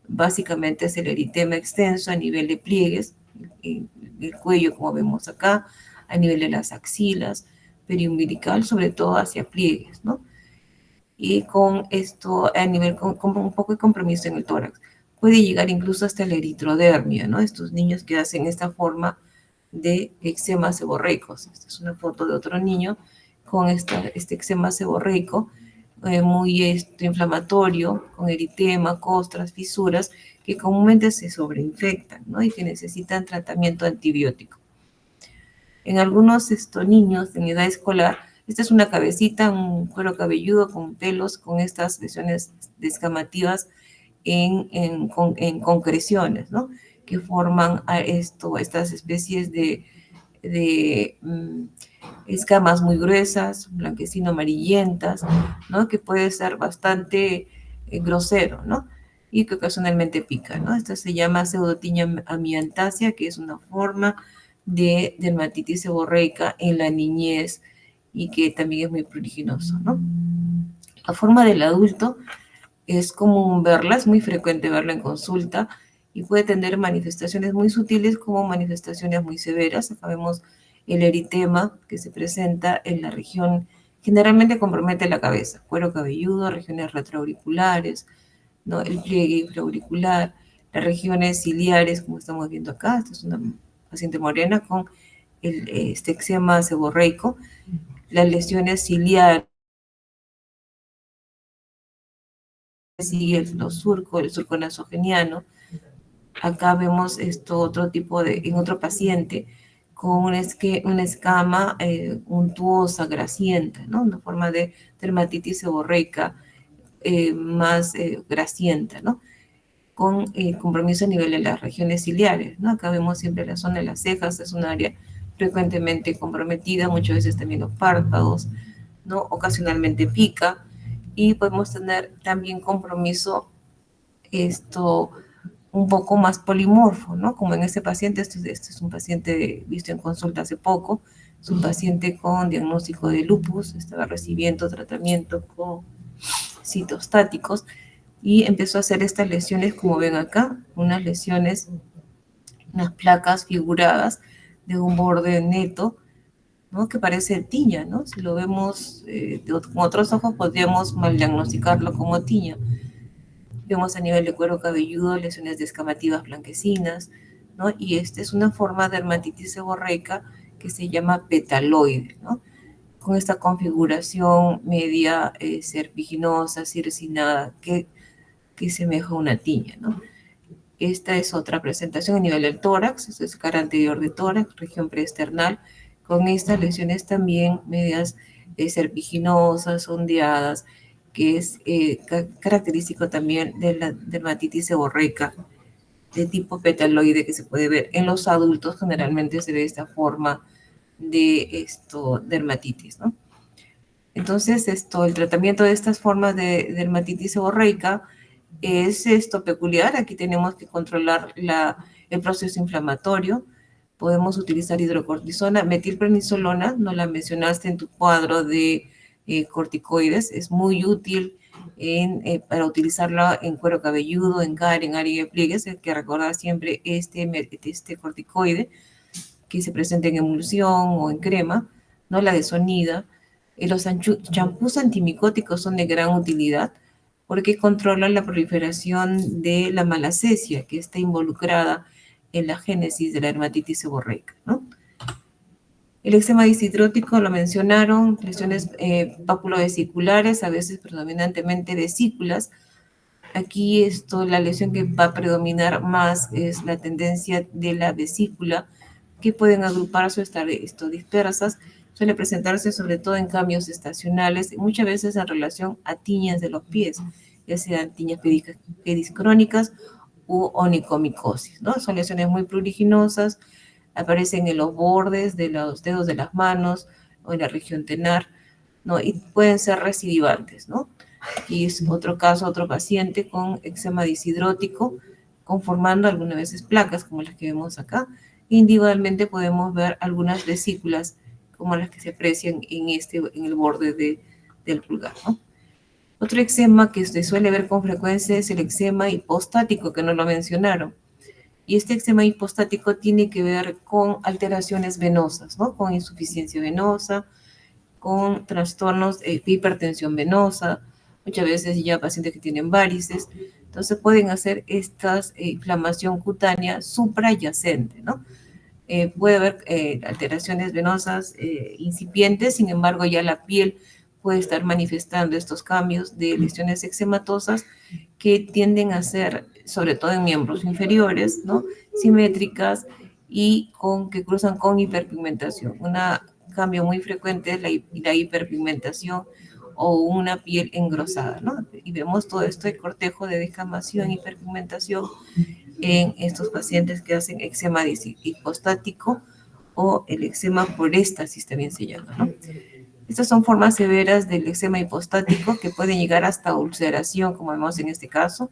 Básicamente es el eritema extenso a nivel de pliegues, el cuello, como vemos acá, a nivel de las axilas, periumbilical, sobre todo hacia pliegues, ¿no? Y con esto a nivel, con un poco de compromiso en el tórax. Puede llegar incluso hasta la eritrodermia, ¿no? Estos niños que hacen esta forma de eczemas seborreicos. Esta es una foto de otro niño con este eczema seborreico muy inflamatorio, con eritema, costras, fisuras, que comúnmente se sobreinfectan, ¿no? Y que necesitan tratamiento antibiótico. En algunos niños en edad escolar, esta es una cabecita, un cuero cabelludo con pelos, con estas lesiones descamativas en concreciones, ¿no? Que forman estas especies de escamas muy gruesas, blanquecino amarillentas, ¿no? Que puede ser bastante grosero, ¿no? Y que ocasionalmente pica, ¿no? Esta se llama pseudotinia amiantácea, que es una forma de dermatitis seborreica en la niñez y que también es muy pruriginoso, ¿no? La forma del adulto es común verla, es muy frecuente verla en consulta y puede tener manifestaciones muy sutiles como manifestaciones muy severas. Acá vemos el eritema que se presenta en la región, generalmente compromete la cabeza, cuero cabelludo, regiones retroauriculares, ¿no? El pliegue infraauricular, las regiones ciliares, como estamos viendo acá. Esta es una paciente morena con este eczema seborreico, las lesiones ciliares y el surco nasogeniano. Acá vemos esto otro tipo en otro paciente con una escama untuosa, grasienta, ¿no? Una forma de dermatitis seborreica más grasienta, ¿no? Con compromiso a nivel de las regiones ciliares, ¿no? Acá vemos siempre la zona de las cejas, es un área frecuentemente comprometida, muchas veces también los párpados, ¿no? Ocasionalmente pica, y podemos tener también compromiso un poco más polimorfo, ¿no? Como en este paciente, este es un paciente visto en consulta hace poco, es un paciente con diagnóstico de lupus, estaba recibiendo tratamiento con citostáticos y empezó a hacer estas lesiones, como ven acá, unas lesiones, unas placas figuradas de un borde neto, ¿no? Que parece tiña, ¿no? Si lo vemos con otros ojos, podríamos mal diagnosticarlo como tiña. Vemos a nivel de cuero cabelludo lesiones descamativas blanquecinas, ¿no? Y esta es una forma de dermatitis seborreica que se llama petaloide, ¿no? Con esta configuración media serpiginosa, circinada, que semeja a una tiña, ¿no? Esta es otra presentación a nivel del tórax, esto es cara anterior de tórax, región preesternal, con estas lesiones también medias serpiginosas, ondeadas, que es característico también de la dermatitis seborreica de tipo petaloide que se puede ver en los adultos. Generalmente se ve esta forma de dermatitis, ¿no? Entonces, el tratamiento de estas formas de dermatitis seborreica es peculiar. Aquí tenemos que controlar el proceso inflamatorio. Podemos utilizar hidrocortisona, metilprednisolona, no la mencionaste en tu cuadro de corticoides, es muy útil para utilizarla en cuero cabelludo, en cara, en área de pliegues. Hay que recordar siempre este corticoide que se presenta en emulsión o en crema, ¿no? La desonida. Los champús antimicóticos son de gran utilidad porque controlan la proliferación de la malacesia, que está involucrada en la génesis de la dermatitis seborreica, ¿no? El eczema disidrótico lo mencionaron, lesiones papulodesiculares, a veces predominantemente vesículas. Aquí la lesión que va a predominar más es la tendencia de la vesícula, que pueden agruparse o estar dispersas. Suele presentarse sobre todo en cambios estacionales y muchas veces en relación a tiñas de los pies, ya sean tiñas pediscrónicas u onicomicosis, ¿no? Son lesiones muy pruriginosas, aparecen en los bordes de los dedos de las manos o en la región tenar, ¿no? Y pueden ser recidivantes, ¿no? Aquí es otro caso, otro paciente con eczema disidrótico, conformando algunas veces placas, como las que vemos acá. Individualmente podemos ver algunas vesículas, como las que se aprecian en el borde del pulgar, ¿no? Otro eczema que se suele ver con frecuencia es el eczema hipostático, que no lo mencionaron. Y este eczema hipostático tiene que ver con alteraciones venosas, ¿no? Con insuficiencia venosa, con trastornos de hipertensión venosa, muchas veces ya pacientes que tienen varices. Entonces pueden hacer esta inflamación cutánea suprayacente, ¿no? Puede haber alteraciones venosas incipientes, sin embargo ya la piel puede estar manifestando estos cambios de lesiones eczematosas que tienden a ser, sobre todo en miembros inferiores, ¿no? Simétricas y que cruzan con hiperpigmentación. Un cambio muy frecuente es la hiperpigmentación o una piel engrosada, ¿no? Y vemos todo esto de cortejo de descamación, hiperpigmentación en estos pacientes que hacen eczema hipostático o el eczema por éstasis también se llama, ¿no? Estas son formas severas del eczema hipostático que pueden llegar hasta ulceración, como vemos en este caso.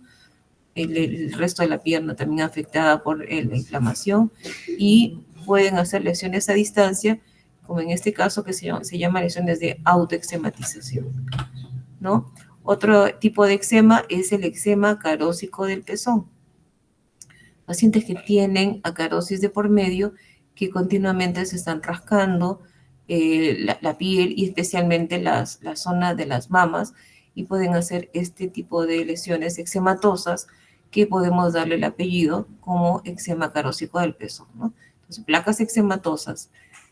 El resto de la pierna también afectada por la inflamación, y pueden hacer lesiones a distancia, como en este caso que se llama lesiones de autoeczematización, ¿no? Otro tipo de eczema es el eczema carósico del pezón. Pacientes que tienen acarosis de por medio, que continuamente se están rascando la piel y especialmente la zona de las mamas, y pueden hacer este tipo de lesiones eczematosas que podemos darle el apellido como eczema carósico del pezón, ¿no? Entonces, placas eczematosas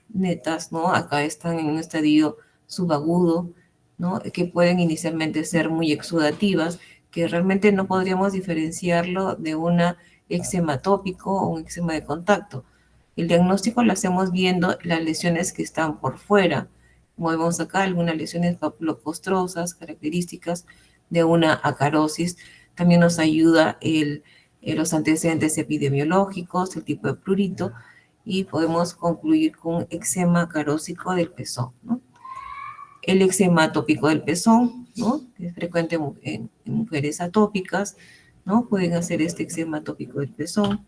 netas, ¿no? Acá están en un estadio subagudo, ¿no? Que pueden inicialmente ser muy exudativas, que realmente no podríamos diferenciarlo de una eczema tópico o un eczema de contacto. El diagnóstico lo hacemos viendo las lesiones que están por fuera. Como vemos acá, algunas lesiones papulocostrosas, características de una acarosis. También nos ayuda los antecedentes epidemiológicos, el tipo de prurito, y podemos concluir con eczema carósico del pezón, ¿no? El eczema atópico del pezón, ¿no? Que es frecuente en mujeres atópicas, ¿no? Pueden hacer este eczema atópico del pezón.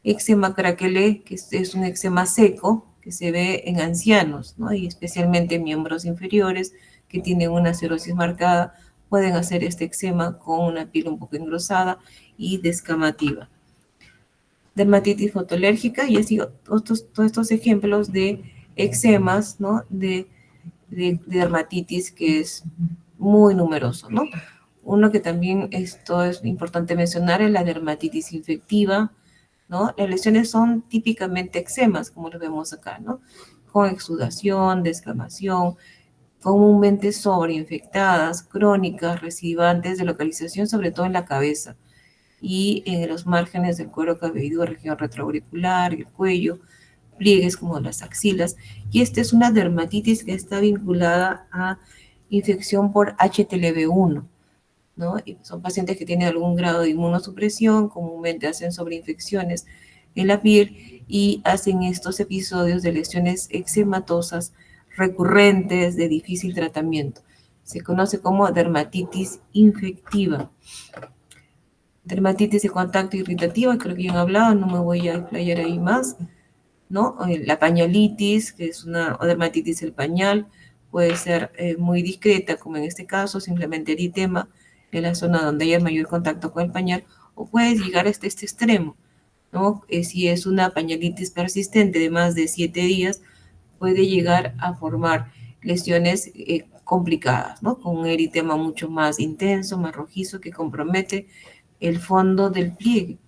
Eczema craquelé, que es un eczema seco que se ve en ancianos, ¿no? Y especialmente en miembros inferiores que tienen una cirrosis marcada, pueden hacer este eczema con una piel un poco engrosada y descamativa. Dermatitis fotolérgica, y así todos estos ejemplos de eczemas, ¿no? De dermatitis que es muy numeroso, ¿no? Uno que también esto es importante mencionar es la dermatitis infectiva, ¿no? Las lesiones son típicamente eczemas, como lo vemos acá, ¿no? Con exudación, descamación, comúnmente sobreinfectadas, crónicas, recidivantes de localización, sobre todo en la cabeza y en los márgenes del cuero cabelludo, región retroauricular, el cuello, pliegues como las axilas. Y esta es una dermatitis que está vinculada a infección por HTLV1, ¿no? Y son pacientes que tienen algún grado de inmunosupresión, comúnmente hacen sobreinfecciones en la piel y hacen estos episodios de lesiones eczematosas recurrentes de difícil tratamiento. Se conoce como dermatitis infectiva. Dermatitis de contacto irritativa, creo que ya han hablado, no me voy a explayar ahí más, ¿no? La pañalitis, que es una dermatitis del pañal, puede ser muy discreta, como en este caso, simplemente eritema en la zona donde haya mayor contacto con el pañal, o puede llegar hasta este extremo, ¿no? Si es una pañalitis persistente de más de 7 días, puede llegar a formar lesiones complicadas, ¿no? Con un eritema mucho más intenso, más rojizo, que compromete el fondo del pliegue,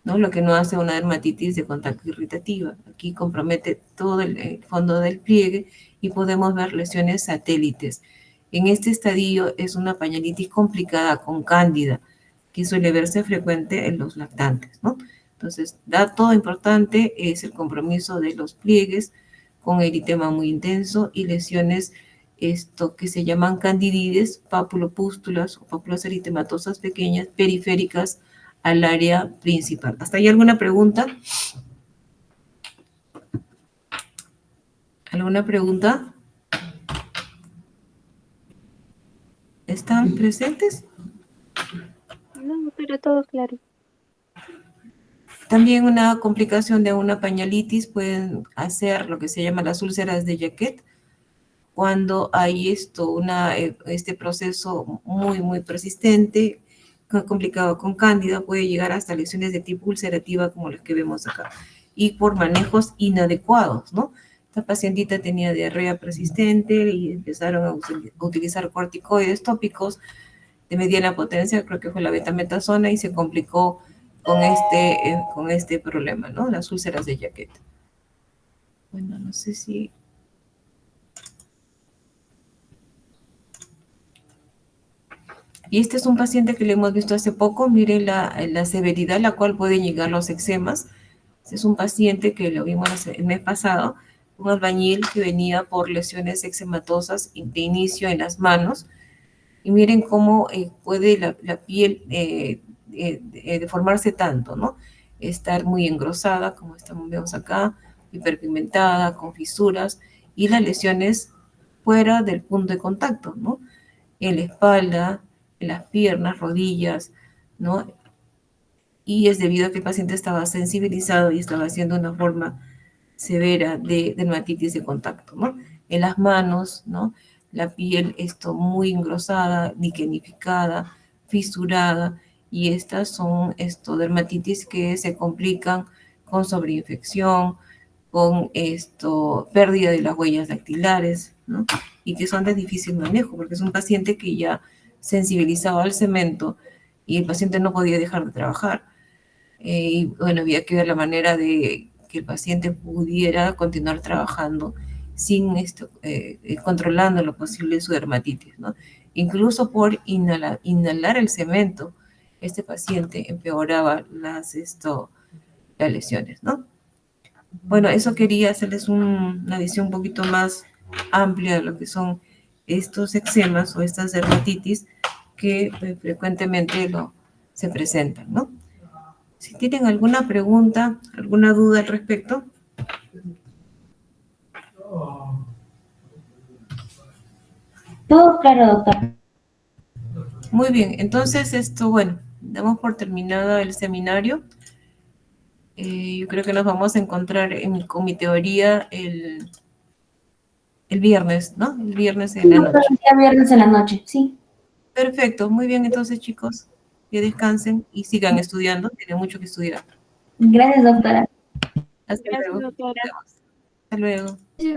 ¿no? Lo que no hace una dermatitis de contacto irritativa. Aquí compromete todo el fondo del pliegue y podemos ver lesiones satélites. En este estadio es una pañalitis complicada con cándida, que suele verse frecuente en los lactantes, ¿no? Entonces, dato importante es el compromiso de los pliegues con eritema muy intenso y lesiones que se llaman candidides, papulopústulas o pápulas eritematosas pequeñas periféricas al área principal. ¿Hasta ahí alguna pregunta? ¿Alguna pregunta? ¿Están presentes?
No, pero todo claro.
También una complicación de una pañalitis pueden hacer lo que se llama las úlceras de Jacquet, cuando hay este proceso muy persistente, complicado con cándida, puede llegar hasta lesiones de tipo ulcerativa como las que vemos acá, y por manejos inadecuados, ¿no? Esta pacientita tenía diarrea persistente y empezaron a utilizar corticoides tópicos de mediana potencia, creo que fue la betametasona, y se complicó con este problema, ¿no? Las úlceras de Jacquet. Bueno, no sé si... Y este es un paciente que le hemos visto hace poco. Miren la severidad a la cual pueden llegar los eczemas. Este es un paciente que lo vimos el mes pasado, un albañil que venía por lesiones eczematosas de inicio en las manos. Y miren cómo puede la piel deformarse tanto, ¿no? Estar muy engrosada, como vemos acá, hiperpigmentada, con fisuras, y las lesiones fuera del punto de contacto, ¿no? En la espalda, en las piernas, rodillas, ¿no? Y es debido a que el paciente estaba sensibilizado y estaba haciendo una forma severa de dermatitis de contacto, ¿no? En las manos, ¿no? La piel muy engrosada, liquenificada, fisurada, y estas son dermatitis que se complican con sobreinfección, con pérdida de las huellas dactilares, ¿no? Y que son de difícil manejo, porque es un paciente que ya sensibilizado al cemento y el paciente no podía dejar de trabajar. Y bueno, había que ver la manera de que el paciente pudiera continuar trabajando sin esto, controlando lo posible su dermatitis, ¿no? Incluso por inhalar el cemento, este paciente empeoraba las lesiones, ¿no? Bueno, eso quería hacerles una visión un poquito más amplia de lo que son estos eczemas o estas dermatitis que frecuentemente se presentan, ¿no? Si tienen alguna pregunta, alguna duda al respecto.
Todo claro, doctor.
Muy bien, entonces bueno, damos por terminado el seminario. Yo creo que nos vamos a encontrar con mi teoría el viernes, ¿no? El viernes en la noche.
El día viernes en la noche, sí.
Perfecto, muy bien, entonces chicos, que descansen y sigan estudiando, tienen mucho que estudiar.
Gracias, doctora.
Hasta
Gracias,
luego.
doctora.
Hasta luego.
Sí,